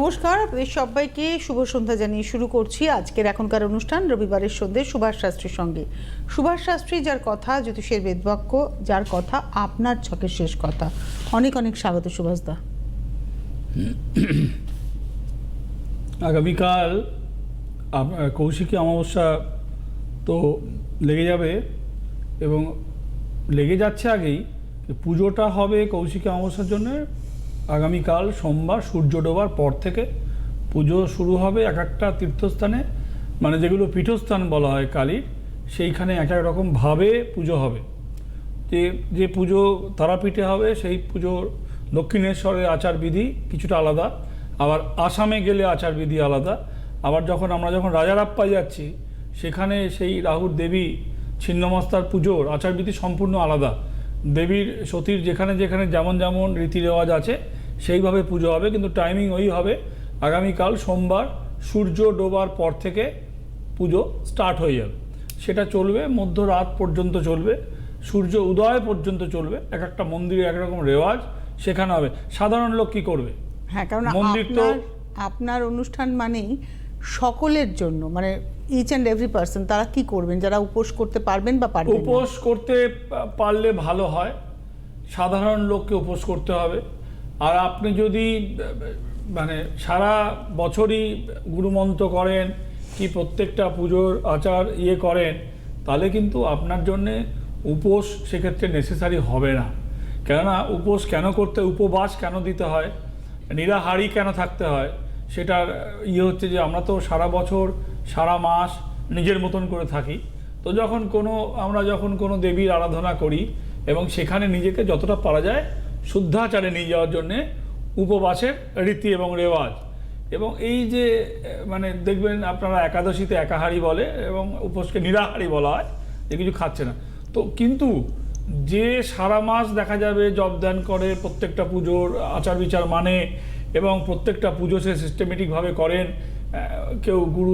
নমস্কার, আপনাদের সবাইকে শুভ সন্ধ্যা জানিয়ে শুরু করছি আজকের এখনকার অনুষ্ঠান রবিবারের সন্ধ্যে সুভাষ শাস্ত্রীর সঙ্গে। সুভাষ শাস্ত্রী যার কথা জ্যোতিষের বেদবাক্য, যার কথা আপনার ছকের শেষ কথা। অনেক অনেক স্বাগত সুভাষদা। আগামীকাল কৌশিকী অমাবস্যা তো লেগে যাবে এবং লেগে যাচ্ছে আগেই। পুজোটা হবে কৌশিকী অমাবস্যার জন্য আগামীকাল সোমবার সূর্য ডোবার পর থেকে পুজো শুরু হবে। এক একটা তীর্থস্থানে, মানে যেগুলো পীঠস্থান বলা হয় কালীর, সেইখানে এক এক রকমভাবে পুজো হবে। যে পুজো তারাপীঠে হবে সেই পুজোর দক্ষিণেশ্বরের আচারবিধি কিছুটা আলাদা, আবার আসামে গেলে আচারবিধি আলাদা। আবার আমরা যখন রাজারাপ্পায় যাচ্ছি সেখানে সেই রাহুর দেবী ছিন্নমস্তার পুজোর আচারবিধি সম্পূর্ণ আলাদা। দেবীর সতীর যেখানে যেখানে যেমন যেমন রীতি রেওয়াজ আছে সেইভাবে পুজো হবে, কিন্তু টাইমিং ওই হবে। আগামীকাল সোমবার সূর্য ডোবার পর থেকে পুজো স্টার্ট হয়ে যাবে, সেটা চলবে মধ্যরাত পর্যন্ত চলবে, সূর্য উদয় পর্যন্ত চলবে। এক একটা মন্দিরে একরকম রেওয়াজ সেখানে হবে। সাধারণ লোক কী করবে? হ্যাঁ, কারণ মন্দির তো আপনার অনুষ্ঠান মানেই সকলের জন্য, মানে ইচ অ্যান্ড এভরি পার্সন, তারা কি করবেন যারা উপোস করতে পারবেন বা পারবেন না? উপোস করতে পারলে ভালো হয়, সাধারণ লোককে উপোস করতে হবে। আর আপনি যদি মানে সারা বছরই গুরুমন্ত্র করেন কি প্রত্যেকটা পুজোর আচার করেন, তাহলে কিন্তু আপনার জন্যে উপোস সেক্ষেত্রে নেসেসারি হবে না। কেননা উপোস কেন করতে, উপবাস কেন দিতে হয়, নিরাহারি কেন থাকতে হয়, সেটার হচ্ছে যে আমরা তো সারা বছর সারা মাস নিজের মতন করে থাকি। তো আমরা যখন কোনো দেবীর আরাধনা করি এবং সেখানে নিজেকে যতটা পারা যায় শুদ্ধাচারে নিয়ে যাওয়ার জন্যে উপবাসের রীতি এবং রেওয়াজ। এবং এই যে মানে দেখবেন আপনারা একাদশীতে একাহারি বলে এবং উপোসকে নিরাহারি বলা হয়, যে কিছু খাচ্ছে না। তো কিন্তু যে সারা মাস দেখা যাবে জপ ধ্যান করে, প্রত্যেকটা পুজোর আচার বিচার মানে এবং প্রত্যেকটা পুজো সে সিস্টেমেটিকভাবে করেন, কেউ গুরু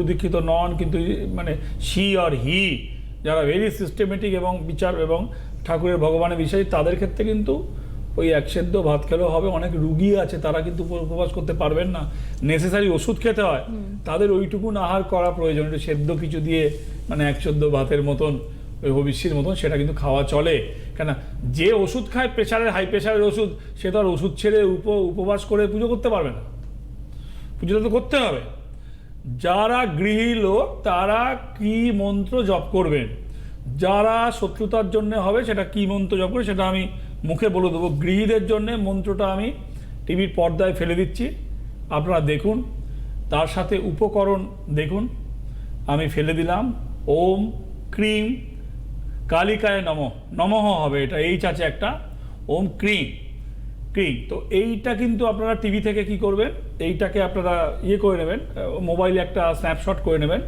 দীক্ষিত নন, কিন্তু মানে শি আর হি যারা ভেরি সিস্টেমেটিক এবং বিচার এবং ঠাকুরের ভগবানের বিষয়, তাদের ক্ষেত্রে কিন্তু ওই এক সেদ্ধ ভাত খেলেও হবে। অনেক রুগী আছে তারা কিন্তু উপবাস করতে পারবেন না, নেসেসারি ওষুধ খেতে হয়, তাদের ওইটুকুন আহার করা প্রয়োজন। একটু সেদ্ধ কিছু দিয়ে মানে এক সেদ্ধ ভাতের মতন, ওই হবিষ্যির মতন, সেটা কিন্তু খাওয়া চলে। কেন যে ওষুধ খায় প্রেশারের, হাই প্রেশারের ওষুধ, সে তো আর ওষুধ ছেড়ে উপবাস করে পুজো করতে পারবে না। পুজোটা তো করতে হবে। যারা গৃহী লোক তারা কি মন্ত্র জপ করবেন, যারা শত্রুতার জন্য হবে সেটা কি মন্ত্র জপ করে সেটা আমি মুখে বলে দেবো। গৃহীদের জন্য মন্ত্রটা আমি টিভির পর্দায় ফেলে দিচ্ছি, আপনারা দেখুন। তার সাথে উপকরণ দেখুন, আমি ফেলে দিলাম। ওম ক্রিম কালিকায় নমঃ হবে, এটা এইচ আছে একটা, ওম ক্রিম। তো এইটা কিন্তু আপনারা টিভি থেকে কি করবেন, এইটাকে আপনারা করে নেবেন, মোবাইলে একটা স্ন্যাপশট করে নেবেন।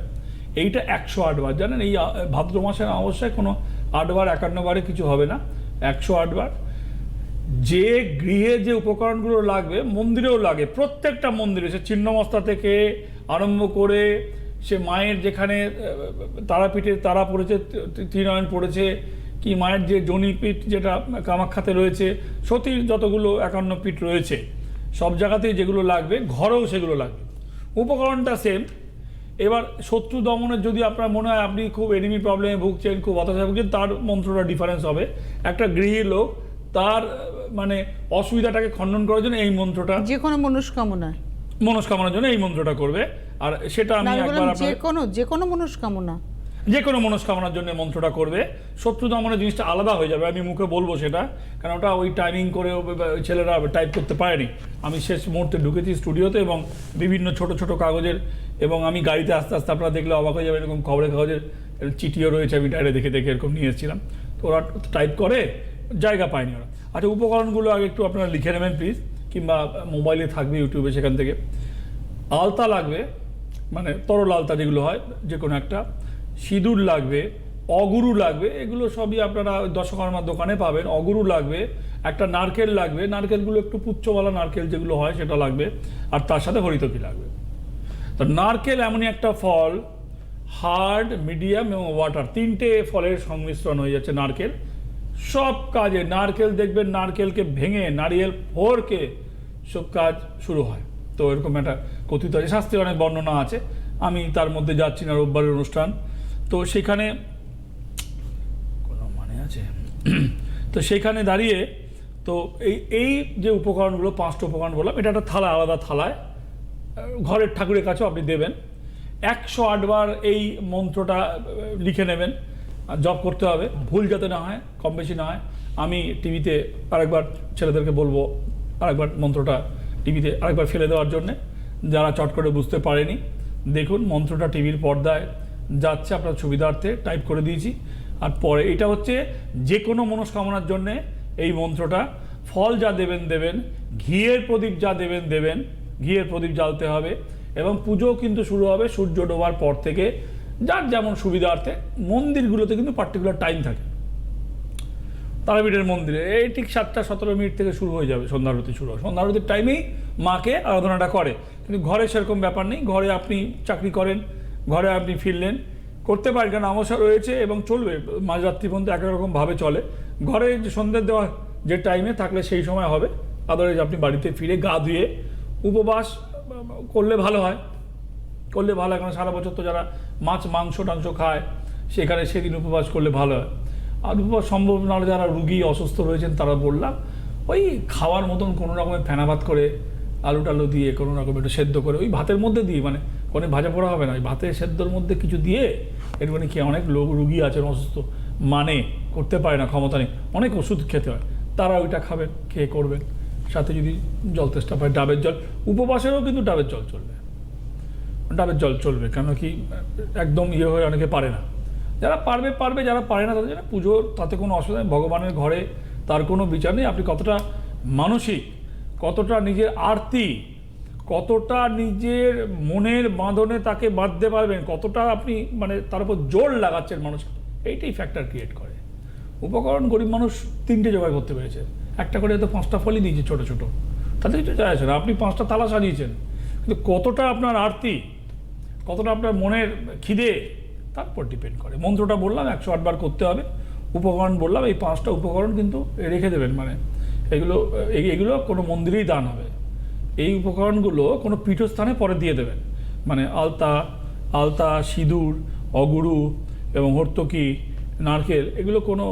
এইটা 108 বার, জানেন এই ভাদ্র মাসের অবশ্যই কোনো 8 বার 51 বারে কিছু হবে না, 108 বার। যে গৃহে যে উপকরণগুলো লাগবে মন্দিরেও লাগে, প্রত্যেকটা মন্দিরে, সে ছিন্নমস্তা থেকে আরম্ভ করে সে মায়ের যেখানে তারাপীঠে তারা পড়েছে, ত্রিনয়ন পড়েছে, কি মায়ের যে জনিপীঠ যেটা কামাখ্যাতে রয়েছে, সতীর যতগুলো 51 পীঠ রয়েছে, সব জায়গাতেই যেগুলো লাগবে ঘরেও সেগুলো লাগবে, উপকরণটা সেম। এবার শত্রু দমনের যদি আপনার মনে হয় আপনি খুব এনিমি প্রবলেমে ভুগছেন, খুব হতাশায় ভুগছেন, তার মন্ত্রটা ডিফারেন্স হবে। একটা গৃহী লোক তার মানে অসুবিধাটাকে খণ্ডন করার জন্য এই মন্ত্রটা, যে কোনো মনস্কামনার জন্য এই মন্ত্রটা করবে। আর সেটা আমি একবার যে কোনো মনস্কামনা, যে কোনো মনস্কামনার জন্য মন্ত্রটা করবে। শত্রু দমনের জিনিসটা আলাদা হয়ে যাবে, আমি মুখে বলবো সেটা, কারণ ওটা ওই টাইমিং করে ছেলেরা টাইপ করতে পারেনি। আমি শেষ মুহূর্তে ঢুকেছি স্টুডিওতে এবং বিভিন্ন ছোট ছোট কাগজের, এবং আমি গাড়িতে আস্তে আস্তে আপনারা দেখলে অবাক হয়ে যাবে, এরকম খবরের কাগজের চিঠিও রয়েছে, আমি ডাইরে দেখে এরকম নিয়ে এসেছিলাম। তো ওরা টাইপ করে জায়গা পায়নি ওরা। আচ্ছা, উপকরণগুলো আগে একটু আপনারা লিখে নেবেন প্লিজ, কিংবা মোবাইলে থাকবে ইউটিউবে, সেখান থেকে। আলতা লাগবে, মানে তরল আলতা যেগুলো হয় যে কোনো একটা, সিঁদুর লাগবে, অগুরু লাগবে, এগুলো সবই আপনারা দশকর্মার দোকানে পাবেন। অগুরু লাগবে, একটা নারকেল লাগবে, নারকেলগুলো একটু পুচ্ছওয়ালা নারকেল যেগুলো হয় সেটা লাগবে, আর তার সাথে হরিতকি লাগবে। তো নারকেল এমনই একটা ফল, হার্ড, মিডিয়াম এবং ওয়াটার, 3টে ফলের সংমিশ্রণ হয়ে যাচ্ছে নারকেল। সব কাজে নারকেল দেখবেন, নারকেলকে ভেঙে নারিয়েল ফোড়কে সব কাজ শুরু হয়। তো এরকম একটা কথিত আছে, শাস্ত্রে অনেক বর্ণনা আছে, আমি তার মধ্যে যাচ্ছি না, রোববারের অনুষ্ঠান। তো সেখানে কোনো মানে আছে তো সেখানে দাঁড়িয়ে তো এই যে উপকরণগুলো, 5টা উপকরণ বললাম, এটা একটা থালা, আলাদা থালায় ঘরের ঠাকুরের কাছেও আপনি দেবেন। 108 বার এই মন্ত্রটা লিখে নেবেন, জপ করতে হবে, ভুল যাতে না হয়, কম বেশি না হয়। আমি টিভিতে আরেকবার ছেলেদেরকে বলবো আরেকবার মন্ত্রটা টিভিতে আরেকবার ফেলে দেওয়ার জন্যে, যারা চট করে বুঝতে পারেনি। দেখুন মন্ত্রটা টিভির পর্দায় যাচ্ছে, আপনার সুবিধার্থে টাইপ করে দিয়েছি। আর পরে এটা হচ্ছে যে কোনো মনস্কামনার জন্যে এই মন্ত্রটা। ফল যা দেবেন দেবেন, ঘিয়ের প্রদীপ যা দেবেন দেবেন, ঘিয়ের প্রদীপ জ্বালতে হবে। এবং পুজো কিন্তু শুরু হবে সূর্য ডোবার পর থেকে, যার যেমন সুবিধার্থে। মন্দিরগুলোতে কিন্তু পার্টিকুলার টাইম থাকে, তারাপীঠের মন্দিরে এই ঠিক 7টা 17 মিনিট থেকে শুরু হয়ে যাবে, সন্ধ্যারতি শুরু হবে। সন্ধ্যারতির টাইমেই মাকে আরাধনাটা করে। কিন্তু ঘরে সেরকম ব্যাপার নেই, ঘরে আপনি চাকরি করেন, ঘরে আপনি ফিরলেন, করতে পারেন, কারণ আমাশা রয়েছে এবং চলবে মাঝরাত্রি পর্যন্ত একরকমভাবে চলে। ঘরে যে সন্ধ্যে দেওয়া যে টাইমে থাকলে সেই সময় হবে। আদারওয়াইজ আপনি বাড়িতে ফিরে গা ধুয়ে উপবাস করলে ভালো হয়, করলে ভালো হয়। কারণ সারা বছর তো যারা মাছ মাংস টাংস খায়, সেখানে সেদিন উপবাস করলে ভালো হয়। আর উপবাস সম্ভব না হলে যারা রুগী অসুস্থ রয়েছেন তারা বললাম ওই খাওয়ার মতন কোনো রকমের ফেনা ভাত করে, আলু টালু দিয়ে কোনো রকম একটু সেদ্ধ করে, ওই ভাতের মধ্যে দিয়ে, মানে কোনো ভাজা পোড়া হবে না, ওই ভাতের সেদ্ধর মধ্যে কিছু দিয়ে এর মানে কি, অনেক লোক রুগী আছেন অসুস্থ, মানে করতে পারে না, ক্ষমতা নেই, অনেক ওষুধ খেতে হয়, তারা ওইটা খাবেন, খেয়ে করবেন। সাথে যদি জল তেষ্টা পায়, ডাবের জল, উপবাসেরও কিন্তু ডাবের জল চলবে, ডাবের জল চলবে। কেন কি একদম ইয়ে হয়ে অনেকে পারে না, যারা পারবে পারবে, যারা পারে না তাদের জন্য পুজোর তাতে কোনো অসুবিধা নেই। ভগবানের ঘরে তার কোনো বিচার নেই। আপনি কতটা মানসিক, কতটা নিজের আরতি, কতটা নিজের মনের বাঁধনে তাকে বাঁধতে পারবেন, কতটা আপনি মানে তার উপর জোর লাগাচ্ছেন মানুষ, এইটাই ফ্যাক্টর ক্রিয়েট করে। উপকরণ গরিব মানুষ 3টে জোগাড় করতে পেরেছে, একটা করে হয়তো 5টা ফলই দিয়েছে ছোটো ছোটো, তাতে কিছু যায় আসে না। আপনি 5টা তালা সাজিয়েছেন, কিন্তু কতটা আপনার আরতি, কতটা আপনার মনের খিদে, তার উপর ডিপেন্ড করে। মন্ত্রটা বললাম 108 বার করতে হবে, উপকরণ বললাম এই 5টা উপকরণ কিন্তু রেখে দেবেন, মানে এগুলো কোনো মন্দিরেই দান হবে। এই উপকরণগুলো কোনো পীঠস্থানে পরে দিয়ে দেবেন, মানে আলতা, সিঁদুর, অগুরু এবং হর্তকি, নারকেল, এগুলো কোনো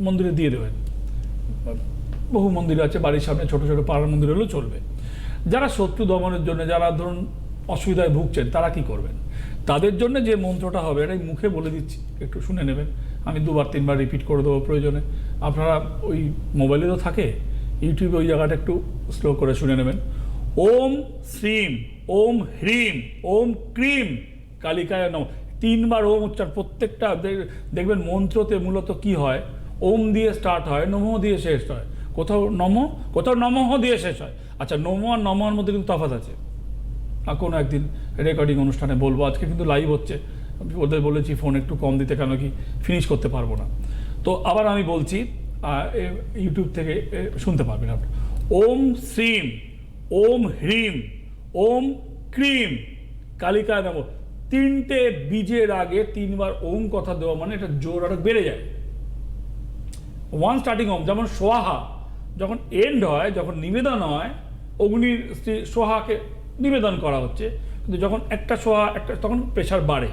মন্দিরে দিয়ে দেবেন। বহু মন্দির আছে বাড়ির সামনে, ছোটো ছোটো পাড়ার মন্দির হলেও চলবে। যারা শত্রু দমনের জন্য, যারা ধরুন অসুবিধায় ভুগছেন, তারা কি করবেন? তাদের জন্য যে মন্ত্রটা হবে, এটাই মুখে বলে দিচ্ছি, একটু শুনে নেবেন। আমি 2বার 3বার রিপিট করে দেবো প্রয়োজনে। আপনারা ওই মোবাইলে তো থাকে, ইউটিউবে ওই জায়গাটা একটু স্লো করে শুনে নেবেন। ওম শ্রীম, ওম হ্রিম, ওম ক্রিম কালিকায় নমঃ। 3বার ওম উচ্চারণ, প্রত্যেকটা দেখবেন মন্ত্রতে মূলত কি হয়, ওম দিয়ে স্টার্ট হয়, নমঃ দিয়ে শেষ হয়, কোথাও নমঃ, কোথাও নমঃ দিয়ে শেষ হয়। আচ্ছা, নমঃ আর নমঃর মধ্যে কিন্তু তফাৎ আছে, কোনো একদিন রেকর্ডিং অনুষ্ঠানে বলবো। আজকে কিন্তু লাইভ হচ্ছে, ওদের বলেছি ফোন একটু কম দিতে, কেন কি ফিনিশ করতে পারবো না। তো আবার আমি বলছি, ইউটিউব থেকে শুনতে পারবেন আপনি। ওম শ্রীম, ওম হ্রিম, ওম ক্রিম কালিকায় নমঃ। 3টে বীজের আগে 3বার ওম কথা দেওয়া মানে এটা জোর আরো বেড়ে যায়। ওয়ান স্টার্টিং ওম, যেমন সোহা যখন এন্ড হয়, যখন নিবেদন হয়, অগ্নির স্ত্রী সোহাকে নিবেদন করা হচ্ছে, কিন্তু যখন একটা সোহা একটা, তখন প্রেশার বাড়ে।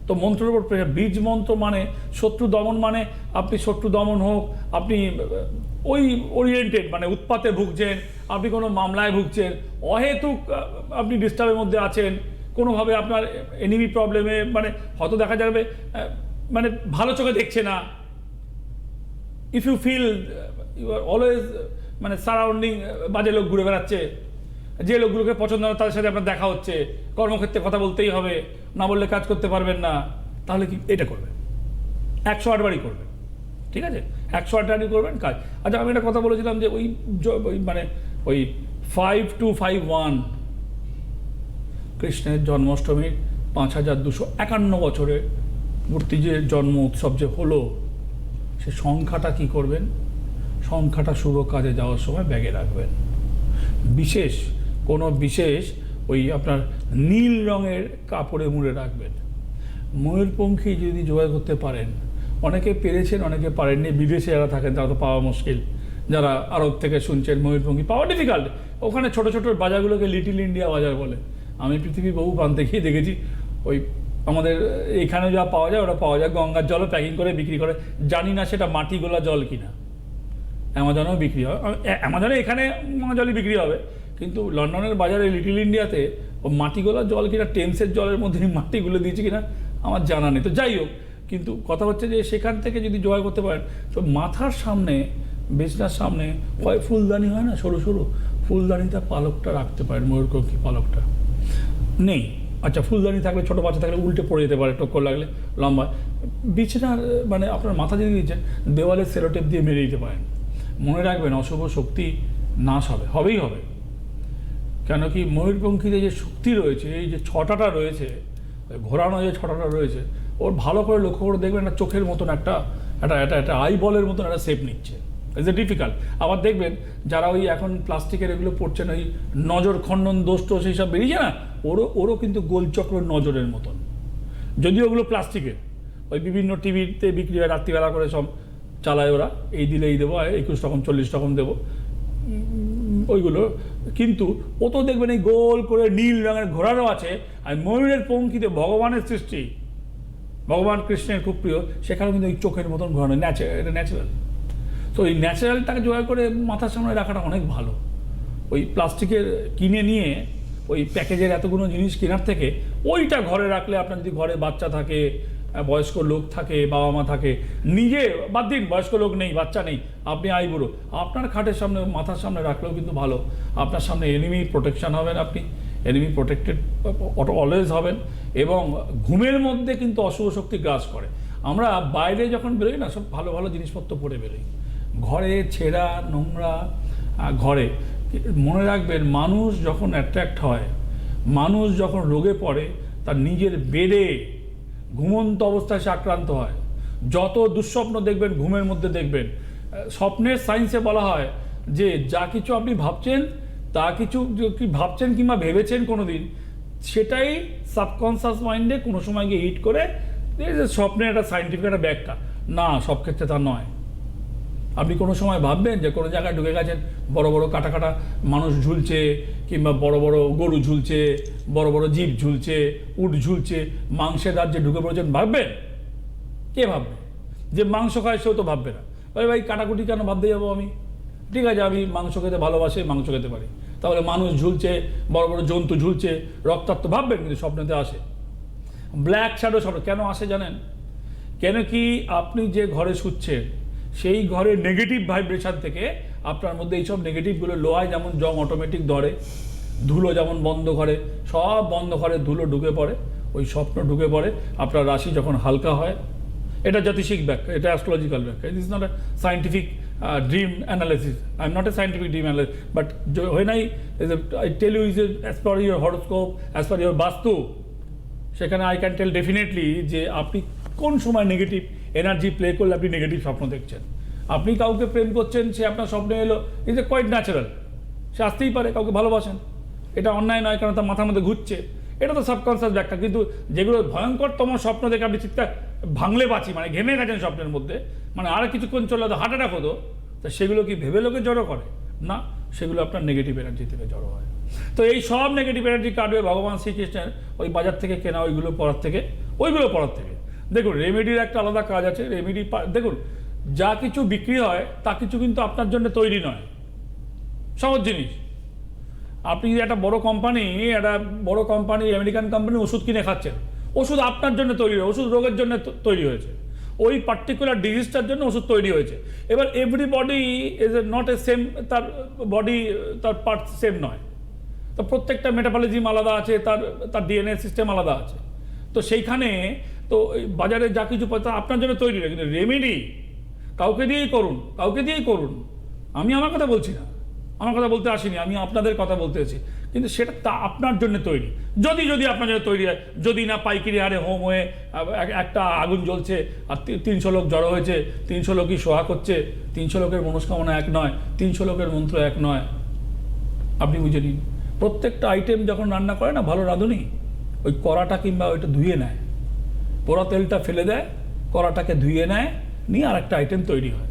তো মন্ত্রের উপর প্রেশার, বীজ মন্ত্র মানে শত্রু দমন, মানে আপনি শত্রু দমন হোক, আপনি ওই ওরিয়েন্টেড, মানে উৎপাতে ভুগছেন, আপনি কোনো মামলায় ভুগছেন, অহেতুক আপনি ডিস্টার্বের মধ্যে আছেন, কোনোভাবে আপনার এনিমি প্রবলেমে, মানে হয়তো দেখা যাবে মানে ভালো চোখে দেখছে না, if you feel you are always মানে সারাউন্ডিং বাজে লোক ঘুরে বেড়াচ্ছে, যে লোকগুলোকে পছন্দ হয় তাদের সাথে আপনার দেখা হচ্ছে, কর্মক্ষেত্রে কথা বলতেই হবে, না বললে কাজ করতে পারবেন না, তাহলে কি এটা করবেন? 108 বারই করবেন, ঠিক আছে? 108 বারই করবেন কাজ। আচ্ছা, আমি একটা কথা বলেছিলাম যে ওই মানে ওই 5251 কৃষ্ণের জন্মাষ্টমীর 5251 বছরে মূর্তি যে জন্ম উৎসব যে হলো, সে সংখ্যাটা কি করবেন? সংখ্যাটা শুভ কাজে যাওয়ার সময় ব্যাগে রাখবেন। বিশেষ ওই আপনার নীল রঙের কাপড়ে মুড়ে রাখবেন। ময়ূরপঙ্খী যদি জোগাড় করতে পারেন, অনেকে পেরেছেন, অনেকে পারেননি, বিদেশে যারা থাকেন তারা তো পাওয়া মুশকিল, যারা আরব থেকে শুনছেন ময়ূরপঙ্খী পাওয়া ডিফিকাল্ট। ওখানে ছোট ছোট বাজারগুলোকে লিটিল ইন্ডিয়া বাজার বলে। আমি পৃথিবীর বহু প্রান্তে গিয়ে দেখেছি ওই আমাদের এখানে যা পাওয়া যায় ওটা পাওয়া যায়, গঙ্গার জলও প্যাকিং করে বিক্রি করে। জানি না সেটা মাটি গোলা জল কিনা, অ্যামাজনেও বিক্রি হয়, অ্যামাজনে এখানে জলই বিক্রি হবে, কিন্তু লন্ডনের বাজারে লিটিল ইন্ডিয়াতে ও মাটি গোলা জল কিনা টেমসের জলের মধ্যে মাটিগুলো দিয়েছে কিনা আমার জানা নেই। তো যাই হোক, কিন্তু কথা হচ্ছে যে সেখান থেকে যদি জোগাড় করতে পারেন তো মাথার সামনে বিছনার সামনে হয় ফুলদানি হয় না সরু সরু, ফুলদানিতে পালকটা রাখতে পারেন, ময়ূরপঙ্খী পালকটা নেই। আচ্ছা, ফুলদানি থাকলে ছোটো বাচ্চা থাকলে উল্টে পড়ে যেতে পারে টক্কর লাগলে লম্বা। বিছানার মানে আপনার মাথা যদি দিয়েছেন দেওয়ালে সেলোটেপ দিয়ে মেরে দিতে পারেন। মনে রাখবেন অশুভ শক্তি নাশ হবে, হবেই হবে। কেন কি ময়ূরপঙ্খীতে যে শক্তি রয়েছে, এই যে ছটাটা রয়েছে, ঘোরানো যে ছটাটা রয়েছে, ওর ভালো করে লক্ষ্য করে দেখবেন একটা চোখের মতন একটা আই বলের মতন একটা শেপ নিচ্ছে। It's a difficult. আবার দেখবেন যারা ওই এখন প্লাস্টিকের এগুলো পড়ছেন, ওই নজর খণ্ডন দোষ টোষ এইসব বেরিয়েছে না, ওরও কিন্তু গোলচক্র নজরের মতন, যদিও ওগুলো প্লাস্টিকের। ওই বিভিন্ন টিভিতে বিক্রি হয়, রাত্রিবেলা করে সব চালায় ওরা, এই দিলে এই দেবো, 21 রকম 40 রকম দেবো ওইগুলো। কিন্তু ও তো দেখবেন এই গোল করে নীল রঙের ঘোরানো আছে। আর ময়ূরের পঙ্খিতে ভগবানের সৃষ্টি, ভগবান কৃষ্ণের খুব প্রিয়, সেখানে কিন্তু এই চোখের মতন ঘোরানো এটা ন্যাচারাল। তো এই ন্যাচারালটাকে জোগাড় করে মাথার সামনে রাখাটা অনেক ভালো। ওই প্লাস্টিকের কিনে নিয়ে ওই প্যাকেজের এতগুলো জিনিস কেনার থেকে ওইটা ঘরে রাখলে, আপনার যদি ঘরে বাচ্চা থাকে, বয়স্ক লোক থাকে, বাবা মা থাকে, নিজে বাদ দিন বয়স্ক লোক নেই, বাচ্চা নেই, আপনি আইবুড়ো, আপনার খাটের সামনে মাথার সামনে রাখলেও কিন্তু ভালো। আপনার সামনে এনিমি প্রোটেকশন হবেন, আপনি এনিমি প্রোটেক্টেড অলওয়েজ হবেন। এবং ঘুমের মধ্যে কিন্তু অশুভ শক্তি গ্রাস করে। আমরা বাইরে যখন বেরোই না, সব ভালো ভালো জিনিসপত্র পরে বেরোই, ঘরে ছেঁড়া নোংরা ঘরে। মনে রাখবেন মানুষ যখন অ্যাট্রাক্ট হয়, মানুষ যখন রোগে পড়ে, তার নিজের বেডে ঘুমন্ত অবস্থায় সে আক্রান্ত হয়। যত দুঃস্বপ্ন দেখবেন ঘুমের মধ্যে দেখবেন। স্বপ্নের সায়েন্সে বলা হয় যে যা কিছু আপনি ভাবছেন, তা কিছু কি ভাবছেন কিংবা ভেবেছেন কোনো দিন, সেটাই সাবকনসিয়াস মাইন্ডে কোনো সময় গিয়ে হিট করে। স্বপ্নের একটা সায়েন্টিফিক একটা ব্যাখ্যা না, সব ক্ষেত্রে তা নয়। আপনি কোনো সময় ভাববেন যে কোনো জায়গায় ঢুকে গেছেন, বড় বড় কাটা কাটা মানুষ ঝুলছে, কিংবা বড় বড় গরু ঝুলছে, বড় বড় জীব ঝুলছে, উট ঝুলছে, মাংসের রাজ্যে ঢুকে পড়েছেন, ভাববেন? কে ভাববে? যে মাংস খায় সেও তো ভাববে না। ভাই কাটাকুটি কেন ভাবতে যাবো আমি? ঠিক আছে, আমি মাংস খেতে ভালোবাসি, মাংস খেতে পারি, তাহলে মানুষ ঝুলছে, বড় বড় জন্তু ঝুলছে, রক্তাক্ত ভাববেন, কিন্তু স্বপ্নেতে আসে। ব্ল্যাক শ্যাডো স্বপ্ন কেন আসে জানেন? কেন কি আপনি যে ঘরে শুচ্ছেন সেই ঘরে নেগেটিভ ভাইব্রেশন থেকে আপনার মধ্যে এইসব নেগেটিভগুলো, লোহায় যেমন জং অটোমেটিক ধরে, ধুলো যেমন বন্ধ করে, সব বন্ধ করে ধুলো ঢুকে পড়ে, ওই স্বপ্ন ঢুকে পড়ে। আপনার রাশি যখন হালকা হয়, এটা জ্যোতিষিক ব্যাখ্যা, এটা অ্যাস্ট্রোলজিক্যাল ব্যাখ্যা, it is not a scientific dream analysis. I am not a scientific dream analyst, but when I tell you is as per your horoscope, as per your bastu, সেখানে I can tell definitely যে আপনি কোন সময় negative energy play করলে আপনি negative স্বপ্ন দেখছেন। আপনি কাউকে প্রেম করছেন, সে আপনার স্বপ্নে এলো, ইজ এ কোয়াইট ন্যাচারাল, সে আসতেই পারে। কাউকে ভালোবাসেন, এটা অন্যায় নয়, কারণ তার মাথার মধ্যে ঘুরছে, এটা তো সাবকনসিয়াস ব্যাখ্যা। কিন্তু যেগুলো ভয়ঙ্করতম স্বপ্ন দেখে আপনি চিৎকার ভাঙলে বাঁচি, মানে ঘেমে গেছেন স্বপ্নের মধ্যে, মানে আর কিছুক্ষণ চলে হয়তো হার্ট অ্যাটাক হতো, তা সেগুলো কি ভেবে লোকে জড়ো করে না, সেগুলো আপনার নেগেটিভ এনার্জি থেকে জড়ো হয়। তো এই সব নেগেটিভ এনার্জি কাটবে ভগবান শ্রীকৃষ্ণের ওই বাজার থেকে কেনা ওইগুলো পড়ার থেকে। দেখুন, রেমেডির একটা আলাদা কাজ আছে। রেমেডি দেখুন, যা কিছু বিক্রি হয় তা কিছু কিন্তু আপনার জন্য তৈরি নয়, সহজ জিনিস। আপনি যদি একটা বড় কোম্পানি আমেরিকান কোম্পানি ওষুধ কিনে খাচ্ছেন, ওষুধ আপনার জন্য তৈরি হয়, ওষুধ রোগের জন্য তৈরি হয়েছে, ওই পার্টিকুলার ডিজিজটার জন্য ওষুধ তৈরি হয়েছে। এবার everybody is not a same, তার বডি তার পার্ট সেম নয়, তো প্রত্যেকটা মেটাবলিজম আলাদা আছে, তার ডিএনএ সিস্টেম আলাদা আছে। তো সেইখানে তো বাজারে যা কিছু পয়সা আপনার জন্য তৈরি হয়, কিন্তু রেমেডি কাউকে দিয়েই করুন। আমি আমার কথা বলছি না, আমার কথা বলতে আসিনি, আমি আপনাদের কথা বলতে এসেছি। কিন্তু সেটা তা আপনার জন্য তৈরি, যদি আপনার জন্য তৈরি হয়, যদি না পাইকারি হারে হোম হয়ে একটা আগুন জ্বলছে আর 300 লোক জড়ো হয়েছে, 300 লোকই সোহাগ হচ্ছে, 300 লোকের মনস্কামনা এক নয়, 300 লোকের মন্ত্র এক নয়। আপনি বুঝে নিন, প্রত্যেকটা আইটেম যখন রান্না করে না ভালো রাঁধুনি, ওই কড়াটা কিংবা ওইটা ধুয়ে নেয়, পোড়া তেলটা ফেলে দেয়, কড়াটাকে ধুয়ে নেয়, নিয়ে আর একটা আইটেম তৈরি হয়।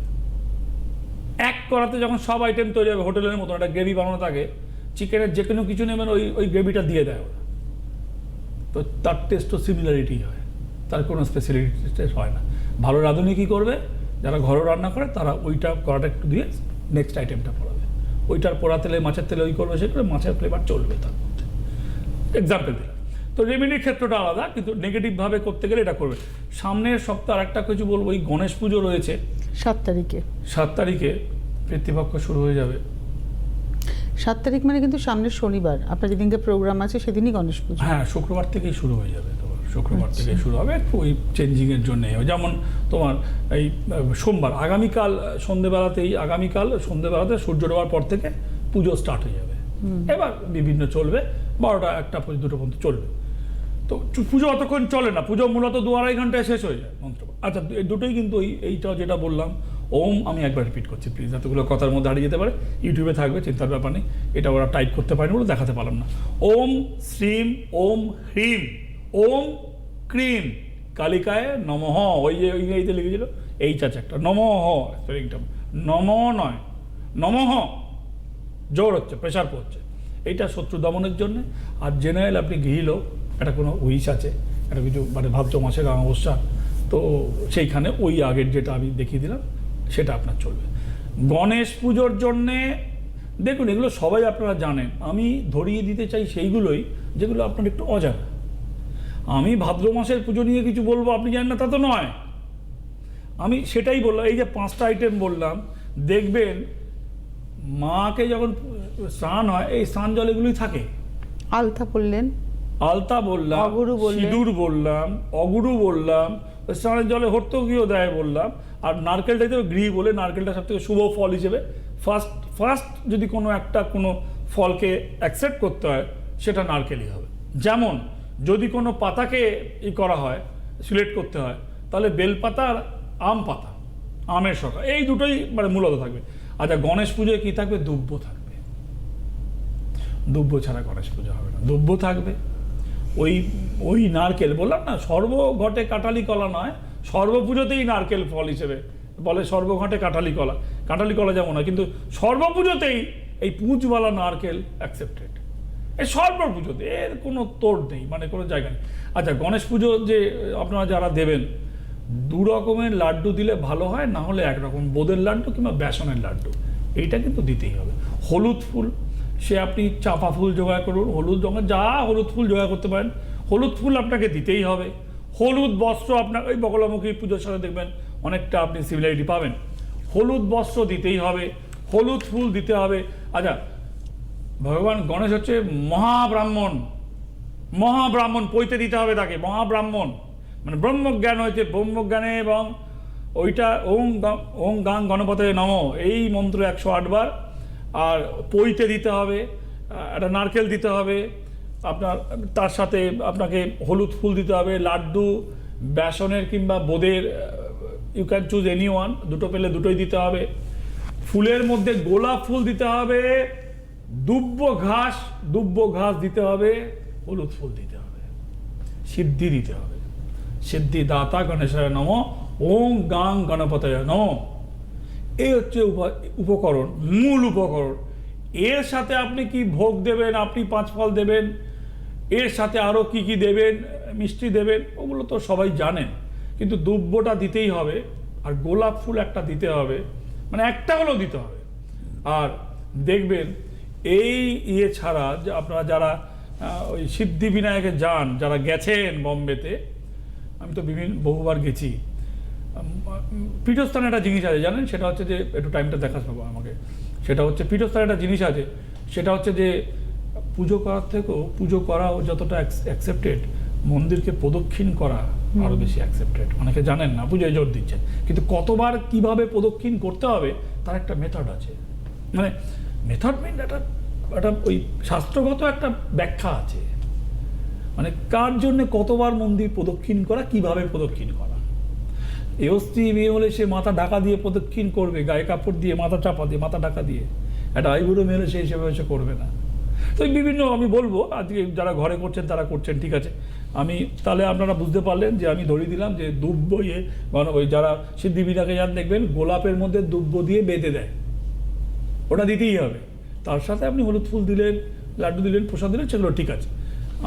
এক করাতে যখন সব আইটেম তৈরি হবে হোটেলের মতো একটা গ্রেভি বানানো থাকে, চিকেনের যে কোনো কিছু নেবেন ওই গ্রেভিটা দিয়ে দেয় ওরা, তো তার টেস্টও সিমিলারিটি হয়, তার কোনো স্পেশালিটি টেস্ট হয় না। ভালো রাঁধুনি কী করবে, যারা ঘরোয়া রান্না করে তারা ওইটা করাটা একটু দিয়ে নেক্সট আইটেমটা পড়াবে, ওইটার পোড়া তেলে মাছের তেলে ওই করবে, সে করে মাছের ফ্লেভার চলবে তার মধ্যে। এক্সাম্পল দিলাম। তো রেমেডির ক্ষেত্রটা আলাদা, কিন্তু নেগেটিভভাবে করতে গেলে এটা করবে। সামনের সপ্তাহ আরেকটা কিছু বলবো, এই গণেশ পুজো রয়েছে 7 তারিখে। 7 তারিখে পিতৃপক্ষ শুরু হয়ে যাবে। 7 তারিখ মানে কিন্তু সামনের শনিবার, আপনার যেদিনকে প্রোগ্রাম আছে সেদিনই গণেশ পুজো। হ্যাঁ, শুক্রবার থেকেই শুরু হয়ে যাবে, তোমার শুক্রবার থেকেই শুরু হবে, একটু ওই চেঞ্জিংয়ের জন্যে। যেমন তোমার এই সোমবার আগামীকাল সন্ধ্যেবেলাতে সূর্য ডোবার পর থেকে পুজো স্টার্ট হয়ে যাবে। এবার বিভিন্ন চলবে 12টা 1টা 2টো পর্যন্ত চলবে। তো পুজো অতক্ষণ চলে না, পুজো মূলত 2-2.5 ঘন্টায় শেষ হয়ে যায় মন্ত্র। আচ্ছা, এই দুটোই কিন্তু এইটা যেটা বললাম ওম, আমি একবার রিপিট করছি প্লিজ, এতগুলো কথার মধ্যে হারিয়ে যেতে পারে, ইউটিউবে থাকবে, চিন্তার ব্যাপার নেই। এটা ওরা টাইপ করতে পারেনি বলে দেখাতে পারলাম না। ওম শ্রীম ওম হ্রিম ওম ক্রিম কালিকায় নমঃ, ওই যে ইংরেজিতে লিখেছিল এইচ আছে একটা, নমঃ স্পেলিংটা নমঃ নয়, নমঃ জোর হচ্ছে, প্রেশার পড়ছে, এইটা শত্রু দমনের জন্য। আর জেনারেল আপনি গৃহীলোক, একটা কোনো উইশ আছে, একটা কিছু মানে ভাদ্র মাসের অমাবস্যা, তো সেইখানে ওই আগের যেটা আমি দেখিয়ে দিলাম সেটা আপনার চলবে। গণেশ পুজোর জন্যে দেখুন, এগুলো সবাই আপনারা জানেন, আমি ধরিয়ে দিতে চাই সেইগুলোই যেগুলো আপনার একটু অজানা। আমি ভাদ্র মাসের পুজো নিয়ে কিছু বলবো আপনি জানেন না তা তো নয়, আমি সেটাই বললাম। এই যে 5টা আইটেম বললাম, দেখবেন মাকে যখন স্নান হয় এই স্নান জল এগুলোই থাকে। আলতা বললেন, আলতা বললাম, অগুরু বললেন, সিঁদুর বললাম, অগুরু বললাম, স্নানের জলে হর্তকীয় দেয় বললাম, আর নারকেলটা হিসেবে গৃহী বলে, নারকেলটা সব থেকে শুভ ফল হিসেবে ফার্স্ট যদি কোনো ফলকে অ্যাকসেপ্ট করতে হয় সেটা নারকেলই হবে। যেমন যদি কোনো পাতাকে করা হয়, সিলেক্ট করতে হয়, তাহলে বেলপাতা আর আম পাতা, আমের শাখা, এই দুটোই মানে মূলত থাকবে। আচ্ছা, গণেশ পুজোয় কী থাকবে? দুব্য থাকবে। দুব্য ছাড়া গণেশ পুজো হবে না, দুব্য থাকবে। ওই নারকেল বললাম না, সর্বঘটে কাঁঠালি কলা নয়, সর্বপুজোতেই নারকেল ফল হিসেবে বলে, সর্বঘটে কাঁঠালি কলা যেমন হয়, কিন্তু সর্বপুজোতেই এই পুঁজওয়ালা নারকেল অ্যাকসেপ্টেড, এই সর্বপুজোতে, এর কোনো তোড় নেই, মানে কোনো জায়গা নেই। আচ্ছা, গণেশ পুজো যে আপনারা যারা দেবেন, 2 রকমের লাড্ডু দিলে ভালো হয়, না হলে 1 রকম বোঁদের লাড্ডু কিংবা বেসনের লাড্ডু, এইটা কিন্তু দিতেই হবে। হলুদ ফুল, সে আপনি চাপা ফুল জোগাড় করুন, হলুদ ফুল জোগাড় করতে পারেন, হলুদ ফুল আপনাকে দিতেই হবে। হলুদ বস্ত্র, আপনার ওই বগলামুখী পুজোর সাথে দেখবেন অনেকটা আপনি সিমিলারিটি পাবেন। হলুদ বস্ত্র দিতেই হবে, হলুদ ফুল দিতে হবে। আচ্ছা, ভগবান গণেশ হচ্ছে মহাব্রাহ্মণ, পৈতে দিতে হবে তাকে, মহাব্রাহ্মণ মানে ব্রহ্মজ্ঞান হয়েছে, ব্রহ্মজ্ঞানে, এবং ওইটা ওং গাং গণপতে নমঃ এই মন্ত্র 108 বার, আর পৈতে দিতে হবে, একটা নারকেল দিতে হবে আপনার, তার সাথে আপনাকে হলুদ ফুল দিতে হবে, লাড্ডু বেসনের কিংবা বোঁদের, you can choose any one, দুটো পেলে দুটোই দিতে হবে। ফুলের মধ্যে গোলাপ ফুল দিতে হবে, দুব্য ঘাস দিতে হবে, হলুদ ফুল দিতে হবে, সিদ্ধি দিতে হবে, সিদ্ধি দাতা গণেশায় নমঃ ওং গাং গণপতয়ে নমঃ। এই হচ্ছে উপকরণ, মূল উপকরণ। এর সাথে আপনি কি ভোগ দেবেন, আপনি 5 ফল দেবেন, এর সাথে আরও কি দেবেন, মিষ্টি দেবেন, ওগুলো তো সবাই জানেন, কিন্তু দুব্যটা দিতেই হবে, আর গোলাপ ফুল একটা দিতে হবে, মানে একটা হলেও দিতে হবে। আর দেখবেন এই ছাড়া যে আপনারা যারা ওই সিদ্ধিবিনায়কে যান, যারা গেছেন বম্বেতে, আমি তো বহুবার গেছি, পীঠস্থানে একটা জিনিস আছে জানেন, সেটা হচ্ছে যে, একটু টাইমটা দেখাস বাবা আমাকে, সেটা হচ্ছে পীঠস্থানে একটা জিনিস আছে, সেটা হচ্ছে যে পুজো করার থেকেও, পুজো করাও যতটা অ্যাকসেপ্টেড, মন্দিরকে প্রদক্ষিণ করা আরও বেশি অ্যাকসেপ্টেড। অনেকে জানেন না, পুজোয় জোর দিচ্ছেন, কিন্তু কতবার কিভাবে প্রদক্ষিণ করতে হবে তার একটা মেথড আছে, মানে মেথড মিন একটা ওই শাস্ত্রগত একটা ব্যাখ্যা আছে, মানে কার জন্য কতবার মন্দির প্রদক্ষিণ করা, কিভাবে প্রদক্ষিণ করা। স্ত্রী মেয়ে হলে সে মাথা ঢাকা দিয়ে প্রদক্ষিণ করবে, গায়ে কাপড় দিয়ে, মাথা চাপা দিয়ে, মাথা ঢাকা দিয়ে। একটা আইবুড়ো মেয়ে হলে সে হিসেবে সে করবে না। তো বিভিন্ন আমি বলবো, আজকে যারা ঘরে করছেন তারা করছেন, ঠিক আছে। আমি তাহলে আপনারা বুঝতে পারলেন যে আমি ধরিয়ে দিলাম যে দুব্য ওই যারা সিদ্ধিবিনায়কে যান দেখবেন গোলাপের মধ্যে দুব্য দিয়ে বেঁধে দেয়, ওটা দিতেই হবে। তার সাথে আপনি হলুদ ফুল দিলেন, লাড্ডু দিলেন, প্রসাদ দিলেন, সেগুলো ঠিক আছে।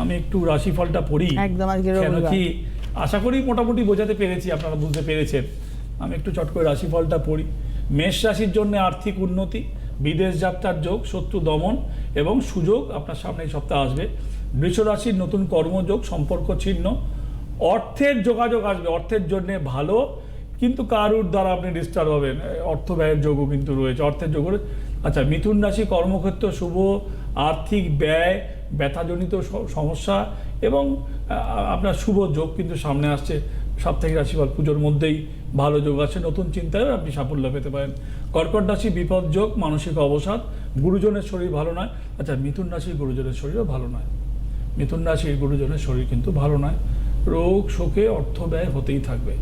আমি একটু রাশিফলটা পড়ি, একদম আজকে কেন রবিবার। কি আশা করি মোটামুটি বোঝাতে পেরেছি, আপনারা বুঝতে পেরেছেন। আমি একটু চট করে রাশিফলটা পড়ি। মেষ রাশির জন্য আর্থিক উন্নতি, বিদেশ যাত্রার যোগ, শত্রু দমন এবং সুযোগ আপনার সামনে এই সপ্তাহে আসবে। বৃষ রাশির নতুন কর্মযোগ, সম্পর্ক ছিন্ন, অর্থের যোগাযোগ আসবে, অর্থের জন্য ভালো, কিন্তু কারুর দ্বারা আপনি ডিস্টার্ব হবেন, অর্থ ব্যয়ের যোগও কিন্তু রয়েছে, অর্থের যোগ। আচ্ছা, মিথুন রাশি কর্মক্ষেত্র শুভ, আর্থিক ব্যয়, ব্যথাজনিত সমস্যা এবং আপনার শুভ যোগ কিন্তু সামনে আসছে। সাপ্তাহিক রাশিফল পুজোর মধ্যেই ভালো যোগ আছে, নতুন চিন্তায় আপনি সাফল্য পেতে পারেন। কর্কট রাশি বিপদ যোগ, মানসিক অবসাদ, গুরুজনের শরীর ভালো নয়। আচ্ছা, মিথুন রাশির গুরুজনের শরীরও ভালো নয়, মিথুন রাশির গুরুজনের শরীর কিন্তু ভালো নয়, রোগ শোকে অর্থ ব্যয় হতেই থাকবে।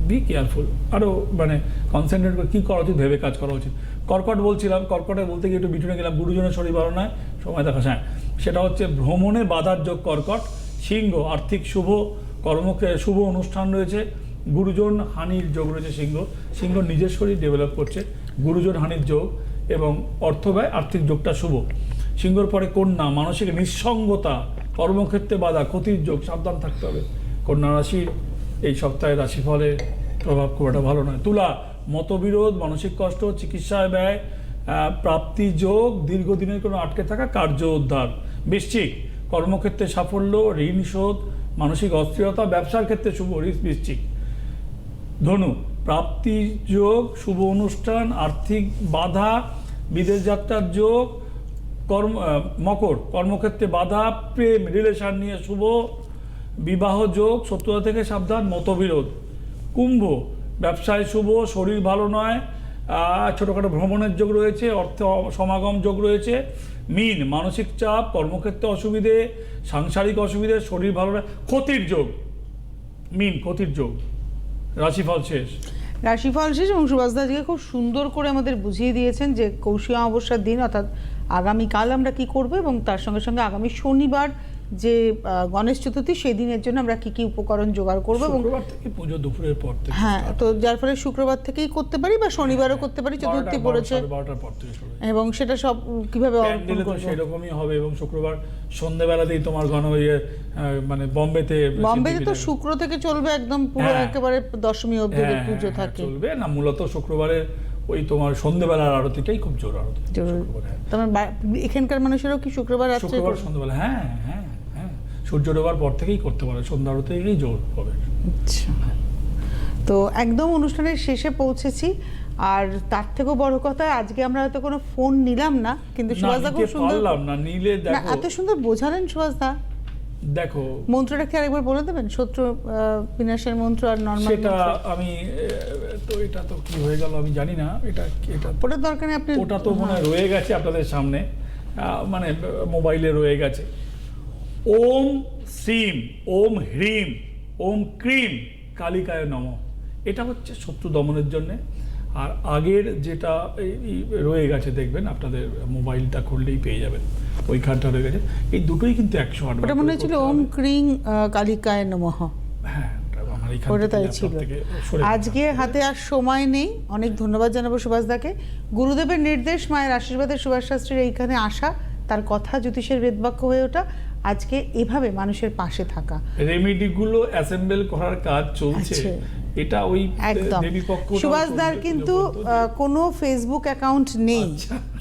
বি কেয়ারফুল, আরও মানে কনসেন্ট্রেট করে কী করা উচিত ভেবে কাজ করা উচিত। কর্কট বলছিলাম, কর্কটে বলতে গিয়ে একটু মিঠুনে গেলাম, গুরুজনের শরীর ভালো নয়, সময় দেখা যায়। সেটা হচ্ছে ভ্রমণে বাধার যোগ কর্কট। সিংহ আর্থিক শুভ, কর্মকে শুভ অনুষ্ঠান রয়েছে, গুরুজন হানির যোগ রয়েছে। সিংহ নিজের শরীর ডেভেলপ করছে, গুরুজন হানির যোগ এবং অর্থ ব্যয়, আর্থিক যোগটা শুভ। সিংহর পরে কন্যা, মানসিক নিঃসঙ্গতা, কর্মক্ষেত্রে বাধা, ক্ষতির যোগ, সাবধান থাকতে হবে। কন্যা রাশির এই সপ্তাহে রাশিফলের প্রভাব খুব একটা ভালো নয়। তুলা মতবিরোধ, মানসিক কষ্ট, চিকিৎসায় ব্যয়, প্রাপ্তি যোগ, দীর্ঘদিনের কোনো আটকে থাকা কার্য উদ্ধার। বৃশ্চিক কর্মক্ষেত্রে সাফল্য, ঋণ শোধ, মানসিক অস্থিরতা, ব্যবসার ক্ষেত্রে শুভ বৃশ্চিক। ধনু প্রাপ্তি যোগ, শুভ অনুষ্ঠান, আর্থিক বাধা, বিদেশ যাত্রার যোগ। মকর কর্মক্ষেত্রে বাধা, প্রেম রিলেশন নিয়ে শুভ, বিবাহ যোগ, শত্রুতা থেকে সাবধান, মতবিরোধ। কুম্ভ ব্যবসায় শুভ, শরীর ভালো নয়, ছোটোখাটো ভ্রমণের যোগ রয়েছে, অর্থ সমাগম যোগ রয়েছে। মীন মানসিক চাপ, কর্মক্ষেত্রে অসুবিধে, সাংসারিক অসুবিধে, শরীর ভালো নয়, ক্ষতির যোগ। মীন ক্ষতির যোগ। রাশিফল শেষ। রাশিফল শেষ এবং সুভাষদা আজকে খুব সুন্দর করে আমাদের বুঝিয়ে দিয়েছেন যে কৌশিক অমাবস্যার দিন অর্থাৎ আগামীকাল আমরা কি করব এবং তার সঙ্গে সঙ্গে আগামী শনিবার যে গণেশ চতুর্থী সেই দিনের জন্য আমরা কি কি উপকরণ জোগাড় করব এবং শুক্রবার থেকে পুজো দুপুরের পর থেকে, হ্যাঁ, তো যার ফলে শুক্রবার থেকেই করতে পারি বা শনিবারও করতে পারি, চতুর্থী পড়েছে 12টার পর থেকে শুরু। এবং সেটা সব কিভাবে অর্পণ প্যান্ডেলে তো করব। সেরকমই হবে এবং শুক্রবার সন্ধ্যেবেলাতেই তোমার মানে বোম্বেতে তো শুক্র থেকে চলবে একদম পুরো হ্যাঁ। একেবারে দশমী অবধি পুজো থাকে। চলবে না, মূলত শুক্রবারে ওই তোমার সন্ধ্যেবেলার আরতিটাই খুব জোর আরতি শুক্রবারে। তোমার এখানকার মানুষেরও কি শুক্রবার রাত্রে শুক্রবার সন্ধ্যেবেলা, হ্যাঁ হ্যাঁ হ্যাঁ, সূর্য ডোবার পর থেকেই করতে পারে, সন্ধ্যা আরতি থেকেই জোর হবে। আচ্ছা, তো একদম অনুষ্ঠানের শেষে পৌঁছেছি। আর তার থেকেও বড় কথা, আজকে আমরা হয়তো কোনো ফোন নিলাম না, কিন্তু সুভাষদা খুব সুন্দর না নিলে না দেখো, এত সুন্দর বোঝালেন সুভাষদা। দেখো মন্ত্রটা কি আরেকবার বলে দেবেন, শত্রু বিনাশের মন্ত্র আর নরমাল সেটা আমি তো এটা তো কি হয়ে গেল আমি জানি না, এটা ওটার দরকার নেই, আপনি ওটা তো মনে হয় রয়ে গেছে আপনাদের সামনে, মানে মোবাইলে রয়ে গেছে। ওম শ্রীম, ওম হ্রিম, ওম ক্রিম কালিকায় নমঃ, এটা হচ্ছে শত্রু দমনের জন্যে। আর আগের যেটা রয়ে গেছে দেখবেন, আপনাদের মোবাইলটা খুললেই পেয়ে যাবেন, ওইখানটা রয়ে গেছে। এই দুটোই কিন্তু 108 ওটা মনে হচ্ছিল ওম ক্রিং কালিকায় নমঃ। হ্যাঁ, আমার এইখান ওটা তাই থেকে ছিল। ল্যাপটপ থেকে সরে আজকে হাতে আর সময় নেই, অনেক ধন্যবাদ জানাবো সুভাষদাকে। গুরুদেবের নির্দেশ, মায়ের আশীর্বাদে সুভাষ শাস্ত্রীর এইখানে আসা, তার কথা জ্যোতিষের বেদবাক্য হয়ে ওঠা, আজকে এভাবে মানুষের পাশে থাকা, রেমেডিগুলো অ্যাসেম্বল করার কাজ চলছে। আচ্ছা। এটা ওই একদম দেবীপক্ষ সুভাষদার কিন্তু কোনো ফেসবুক অ্যাকাউন্ট নেই,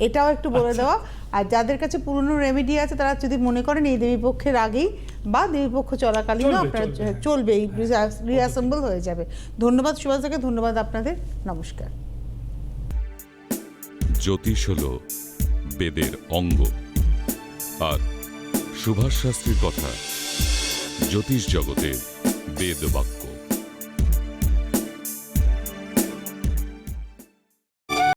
এটাও একটু বলে দেওয়া। আর যাদের কাছে পুরনো রেমেডি আছে তারা যদি মনে করেন এই দেবীপক্ষের আগেই বা দেবীপক্ষ চলাকালীনও আপনার চলবে, এই রিঅ্যাসেম্বল হয়ে যাবে। ধন্যবাদ সুভাষদাকে, ধন্যবাদ আপনাদের, নমস্কার। জ্যোতিষ হল বেদের অঙ্গ, আর সুভাষ শাস্ত্রীর কথা জ্যোতিষ জগতের বেদ বাক্য।